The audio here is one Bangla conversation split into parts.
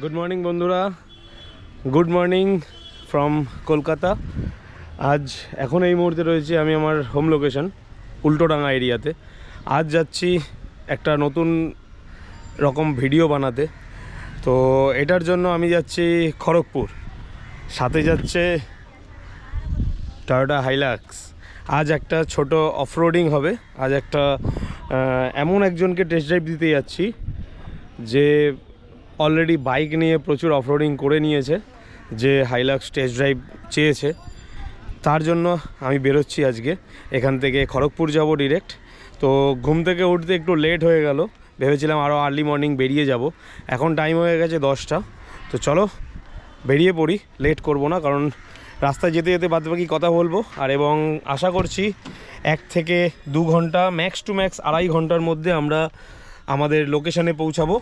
গুড মর্নিং বন্ধুরা, গুড মর্নিং ফ্রম কলকাতা। আজ এখন এই মুহূর্তে রয়েছি আমি আমার হোম লোকেশন উল্টোডাঙ্গা এরিয়াতে। আজ যাচ্ছি একটা নতুন রকম ভিডিও বানাতে। তো এটার জন্য আমি যাচ্ছি খড়গপুর, সাথে যাচ্ছে টয়োটা হাইলাক্স। আজ একটা ছোট অফরোডিং হবে। আজ একটা এমন একজনকে টেস্ট ড্রাইভ দিতে যাচ্ছি যে অলরেডি বাইক নিয়ে প্রচুর অফরোডিং করে নিয়েছে, যে হাইলাক্স টেস্ট ড্রাইভ চেয়েছে। তার জন্য আমি বেরোচ্ছি আজকে। এখান থেকে খড়গপুর যাব ডিরেক্ট। তো ঘুম থেকে উঠতে একটু লেট হয়ে গেল, ভেবেছিলাম আরও আর্লি মর্নিং বেরিয়ে যাব। এখন টাইম হয়ে গেছে 10টা। তো চলো বেরিয়ে পড়ি, লেট করব না, কারণ রাস্তায় যেতে যেতে বাদবাকি কথা বলবো। আর এবং আশা করছি 1 থেকে 2 ঘন্টা, ম্যাক্স টু ম্যাক্স 2.5 ঘন্টার মধ্যে আমরা আমাদের লোকেশানে পৌঁছাবো।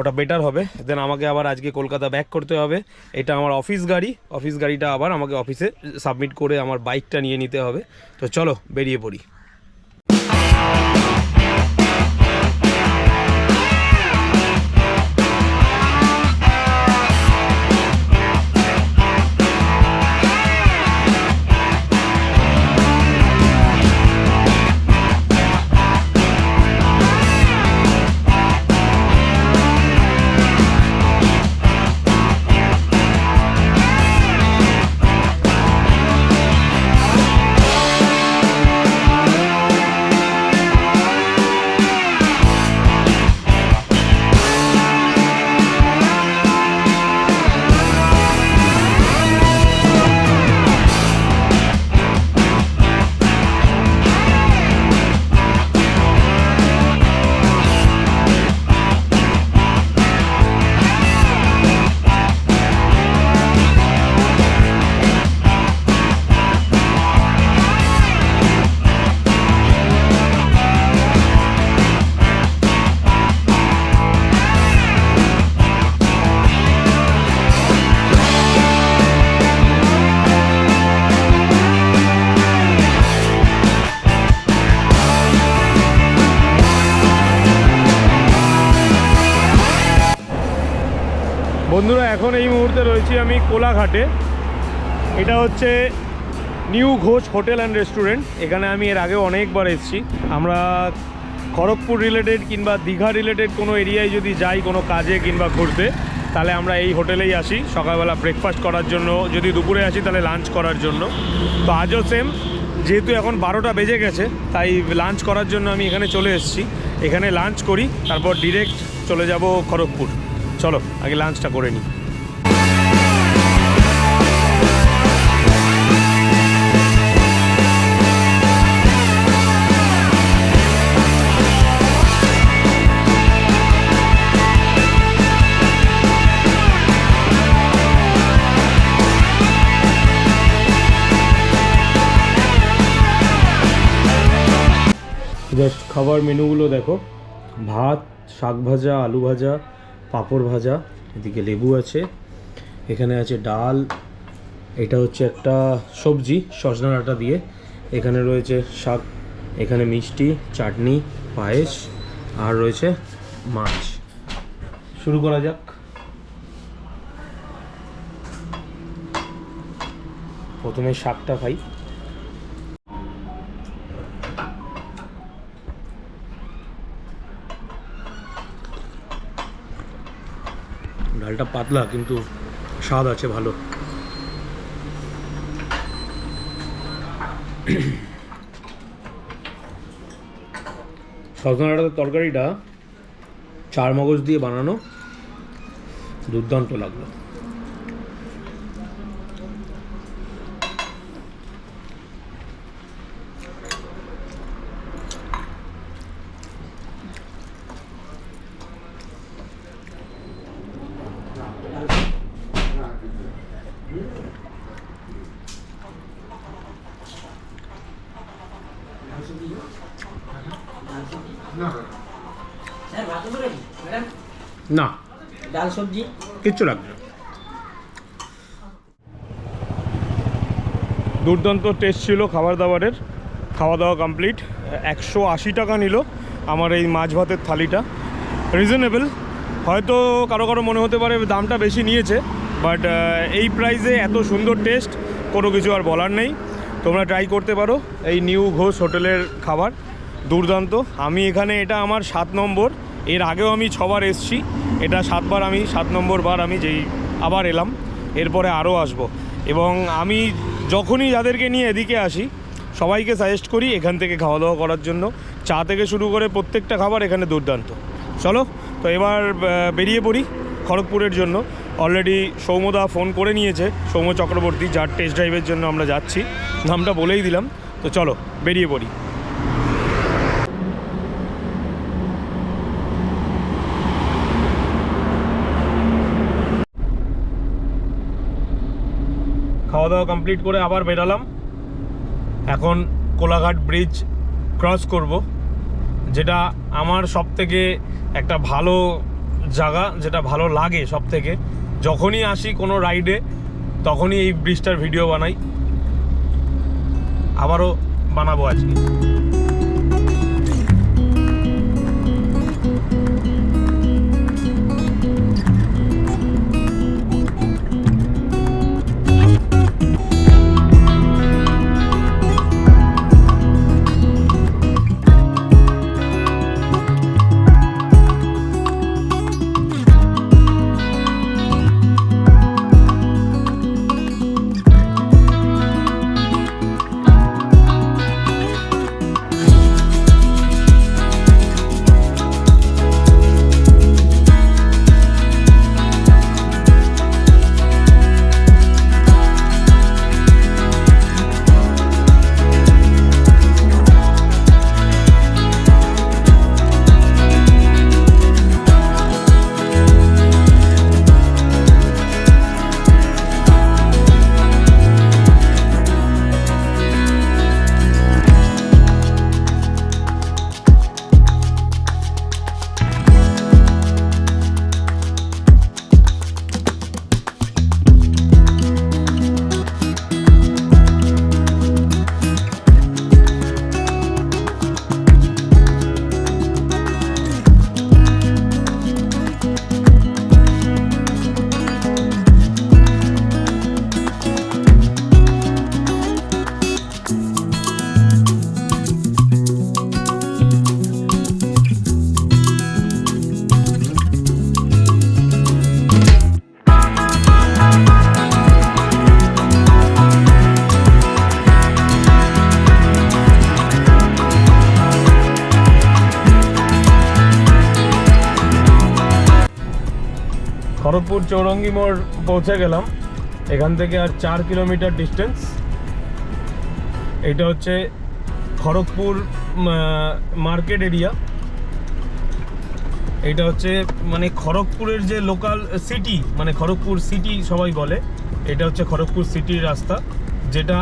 ওটা বেটার হবে। দেন আমাকে আবার আজকে কলকাতা ব্যাক করতে হবে। এটা আমার অফিস গাড়ি, অফিস গাড়িটা আবার আমাকে অফিসে সাবমিট করে আমার বাইকটা নিয়ে নিতে হবে। তো চলো বেরিয়ে পড়ি। বন্ধুরা, এখন এই মুহূর্তে রয়েছি আমি কোলাঘাটে। এটা হচ্ছে new Ghosh hotel and restaurant. এখানে আমি এর আগেও অনেকবার এসেছি। আমরা খড়গপুর রিলেটেড কিংবা দীঘা রিলেটেড কোনো এরিয়ায় যদি যাই কোনো কাজে কিংবা ঘুরতে, তাহলে আমরা এই হোটেলেই আসি সকালবেলা ব্রেকফাস্ট করার জন্য। যদি দুপুরে আসি তাহলে লাঞ্চ করার জন্য। তো আজও সেম, যেহেতু এখন 12টা বেজে গেছে, তাই লাঞ্চ করার জন্য আমি এখানে চলে এসেছি। এখানে লাঞ্চ করি, তারপর ডিরেক্ট চলে যাব খড়গপুর। চলো আগে লাঞ্চটা করে নিই। জাস্ট খাবার মেনুগুলো দেখো। ভাত, শাক ভাজা, আলু ভাজা, পাঁপড় ভাজা, এদিকে লেবু আছে, এখানে আছে ডাল, এটা হচ্ছে একটা সবজি সজনা ডাঁটা দিয়ে, এখানে রয়েছে শাক, এখানে মিষ্টি, চাটনি, পায়েস, আর রয়েছে মাছ। শুরু করা যাক। প্রথমে শাকটা খাই। ডালটা পাতলা কিন্তু স্বাদ আছে ভালো। সজনা ডাঁটার তরকারিটা 4 মগজ দিয়ে বানানো, দুর্দান্ত লাগলো। না, ডাল সবজি কিচ্ছু লাগবে না। দুর্দান্ত টেস্ট ছিল খাবার দাবারের। খাওয়া দাওয়া কমপ্লিট। 180 টাকা নিল আমার এই মাছ ভাতের থালিটা। রিজনেবল, হয়তো কারো কারো মনে হতে পারে দামটা বেশি নিয়েছে, বাট এই প্রাইসে এত সুন্দর টেস্ট কোনো কিছু আর বলার নেই। তোমরা ট্রাই করতে পারো এই নিউ ঘোষ হোটেলের খাবার, দুর্দান্ত। আমি এখানে এটা আমার 7 নম্বর, এর আগেও আমি 6বার এসেছি, এটা 7বার, আমি 7 নম্বর বার আমি যেই আবার এলাম, এরপরে আরও আসবো। এবং আমি যখনই যাদেরকে নিয়ে এদিকে আসি সবাইকে সাজেস্ট করি এখান থেকে খাওয়া দাওয়া করার জন্য। চা থেকে শুরু করে প্রত্যেকটা খাবার এখানে দুর্দান্ত। চলো তো এবার বেরিয়ে পড়ি খড়গপুরের জন্য। অলরেডি সৌম্যদা ফোন করে নিয়েছে, সৌম্য চক্রবর্তী, যার টেস্ট ড্রাইভের জন্য আমরা যাচ্ছি, নামটা বলেই দিলাম। তো চলো বেরিয়ে পড়ি। খাওয়া দাওয়া কমপ্লিট করে আবার বেরালাম। এখন কোলাঘাট ব্রিজ ক্রস করব, যেটা আমার সব থেকে একটা ভালো জায়গা, যেটা ভালো লাগে সব থেকে। যখনই আসি কোনো রাইডে তখনই এই ব্রিজটার ভিডিও বানাই, আবারও বানাবো আজকে। খড়গপুর চৌরঙ্গি মোড় পৌঁছে গেলাম। এখান থেকে আর 4 কিলোমিটার ডিস্টেন্স। এটা হচ্ছে খড়গপুর মার্কেট এরিয়া। এটা হচ্ছে মানে খড়গপুরের যে লোকাল সিটি, মানে খড়গপুর সিটি সবাই বলে, এটা হচ্ছে খড়গপুর সিটির রাস্তা। যেটা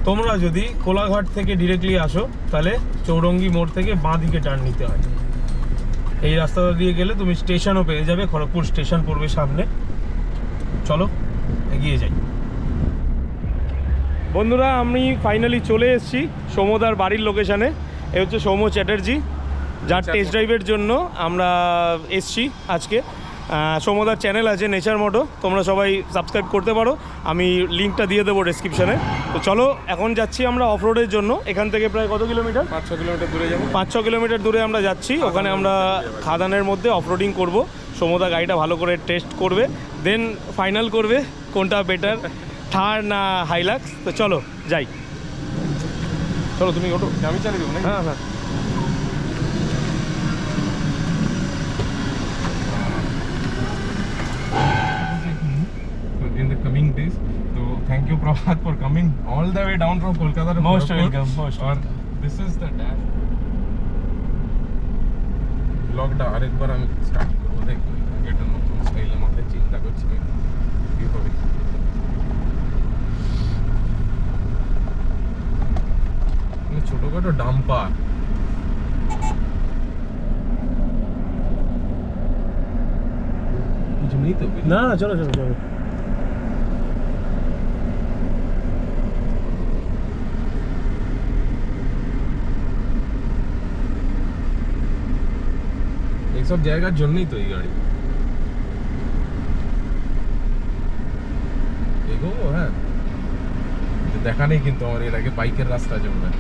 তোমরা যদি কোলাঘাট থেকে ডিরেক্টলি আসো তাহলে চৌরঙ্গি মোড় থেকে বাঁ দিকে টার্ন নিতে হয়। এই রাস্তাটা দিয়ে গেলে তুমি স্টেশনও পেয়ে যাবে, খড়গপুর স্টেশন পড়বে সামনে। চলো এগিয়ে যাই। বন্ধুরা, আমি ফাইনালি চলে এসেছি সৌম্যদার বাড়ির লোকেশানে। এ হচ্ছে সৌম্য চ্যাটার্জি, যার টেস্ট ড্রাইভের জন্য আমরা এসছি আজকে। সৌম্যদার চ্যানেল আছে নেচার মোটো, তোমরা সবাই সাবস্ক্রাইব করতে পারো, আমি লিঙ্কটা দিয়ে দেবো ডেসক্রিপশানে। তো চলো এখন যাচ্ছি আমরা অফ রোডের জন্য। এখান থেকে প্রায় কত কিলোমিটার? 5-6 কিলোমিটার দূরে যাবো। 5-6 কিলোমিটার দূরে আমরা যাচ্ছি। ওখানে আমরা খাদানের মধ্যে অফ রোডিং করবো। সৌম্যদা গাড়িটা ভালো করে টেস্ট করবে, দেন ফাইনাল করবে কোনটা বেটার, থার না হাইলাক্স। তো চলো যাই। চলো তুমি ওঠো, আমি চালিয়ে দেবো। হ্যাঁ হ্যাঁ। In the coming days, so thank you Prabhat for coming all the way down from Kolkata to most welcome, most welcome. This is the dash vlog da arekbar ami start korbo, dekho এটা নতুন স্টাইলের মধ্যে চিন্তা করছি কি হবে। ছোটখাটো ডাম্পার, কিছু নেই তো? না না, চলো চলো চলো। এইসব জায়গার জন্যই তো এই গাড়ি। এগোবো? হ্যাঁ, দেখা নেই কিন্তু আমার এর আগে বাইকের রাস্তা জমবে।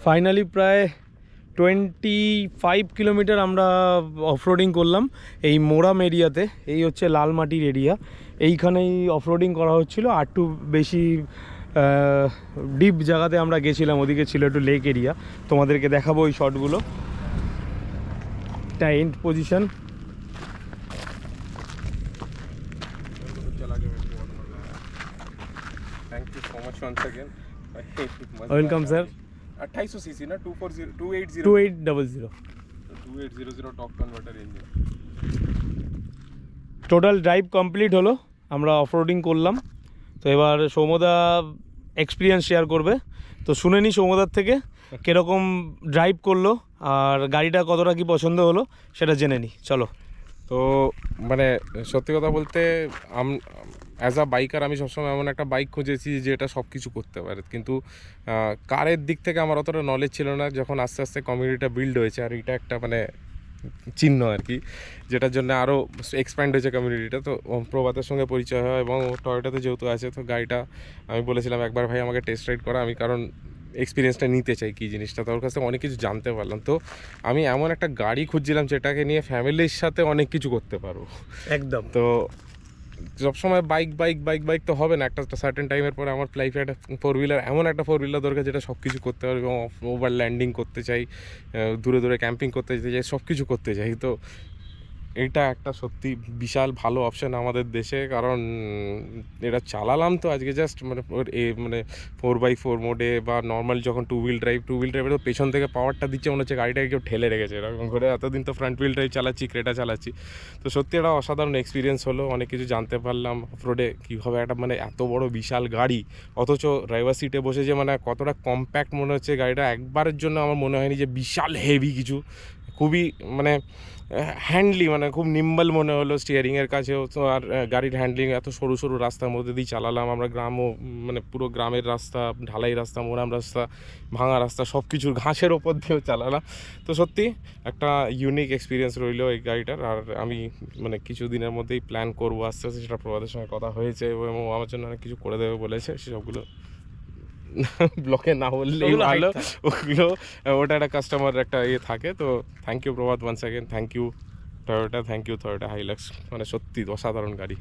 ফাইনালি প্রায় 25 কিলোমিটার আমরা অফরোডিং করলাম এই মোরাম এরিয়াতে। এই হচ্ছে লাল মাটির এরিয়া, এইখানেই অফরোডিং করা হচ্ছিল। আর একটু বেশি ডিপ জায়গাতে আমরা গেছিলাম, ওদিকে ছিল একটু লেক এরিয়া। তোমাদেরকে দেখাবো ওই শটগুলো। এটা end position. Thank you so much once again. Welcome sir. 2800 CC ना 240 280 2800 2800 top converter engine. Total drive complete হলো, আমরা অফরোডিং করলাম। তো এবার সৌমদা এক্সপিরিয়েন্স শেয়ার করবে। তো শুনে নিই সৌমদার থেকে কীরকম ড্রাইভ করলো আর গাড়িটা কতটা কি পছন্দ হলো সেটা জেনে নিই, চলো। তো মানে সত্যি কথা বলতে অ্যাজ আ বাইকার আমি সবসময় এমন একটা বাইক খুঁজেছি যেটা সব কিছু করতে পারে, কিন্তু কারের দিক থেকে আমার অতটা নলেজ ছিল না। যখন আস্তে আস্তে কমিউনিটিটা বিল্ড হয়েছে, আর এটা একটা মানে চিহ্ন আর কি, যেটার জন্য আরও এক্সপ্যান্ড হয়েছে কমিউনিটিটা। তো প্রভাতের সঙ্গে পরিচয় হয় এবং টয়োটাতে যেহেতু আছে, তো গাড়িটা আমি বলেছিলাম একবার ভাই আমাকে টেস্ট রাইড করা, আমি কারণ এক্সপিরিয়েন্সটা নিতে চাই কী জিনিসটা। তো ওর কাছ থেকে অনেক কিছু জানতে পারলাম। তো আমি এমন একটা গাড়ি খুঁজছিলাম যেটাকে নিয়ে ফ্যামিলির সাথে অনেক কিছু করতে পারবো একদম। তো সবসময় বাইক বাইক বাইক বাইক তো হবে না, একটা সার্টেন টাইমের পরে আমার লাইফে একটা ফোর হুইলার, এমন একটা ফোর হুইলার দরকার যেটা সব কিছু করতে পারবে এবং ওভার ল্যান্ডিং করতে চাই, দূরে দূরে ক্যাম্পিং করতে যেতে চাই, সব কিছু করতে চাই। তো এটা একটা সত্যি বিশাল ভালো অপশান আমাদের দেশে, কারণ এটা চালালাম তো আজকে জাস্ট মানে মানে 4x4 মোডে বা নর্মাল যখন টু হুইল ড্রাইভে তো পেছন থেকে পাওয়ারটা দিচ্ছে মনে হচ্ছে গাড়িটাকে কেউ ঠেলে রেখেছে এরকম করে। এতদিন তো ফ্রন্ট হুইল ড্রাইভ চালাচ্ছি, ক্রেটা চালাচ্ছি। তো সত্যি এটা অসাধারণ এক্সপিরিয়েন্স হলো, অনেক কিছু জানতে পারলাম অফরোডে কীভাবে একটা মানে এত বড় বিশাল গাড়ি, অথচ ড্রাইভার সিটে বসে যে মানে কতটা কম্প্যাক্ট মনে হচ্ছে গাড়িটা। একবারের জন্য আমার মনে হয়নি যে বিশাল হেভি কিছু, খুবই মানে হ্যান্ডলি, মানে খুব নিম্বল মনে হলো স্টিয়ারিংয়ের কাছেও। তো আর গাড়ির হ্যান্ডলিং, এত সরু সরু রাস্তার মধ্যে দিয়ে চালালাম আমরা, গ্রামও মানে পুরো গ্রামের রাস্তা, ঢালাই রাস্তা, মোরাম রাস্তা, ভাঙা রাস্তা, সব কিছুর ঘাসের ওপর দিয়েও চালালাম। তো সত্যি একটা ইউনিক এক্সপিরিয়েন্স রইলো এই গাড়িটার। আর আমি মানে কিছু দিনের মধ্যেই প্ল্যান করবো আস্তে আস্তে, সেটা প্রভাতের সঙ্গে কথা হয়েছে এবং আমার জন্য অনেক কিছু করে দেবে বলেছে। সেসবগুলো ব্লকে না বললেই ওগুলো ভালো, hide থাকে। ওগুলো ওটা একটা কাস্টমার একটা ইয়ে থাকে। তো thank you Prabhat once again, thank you Toyota, thank you Toyota Hilux, মানে সত্যি অসাধারণ গাড়ি।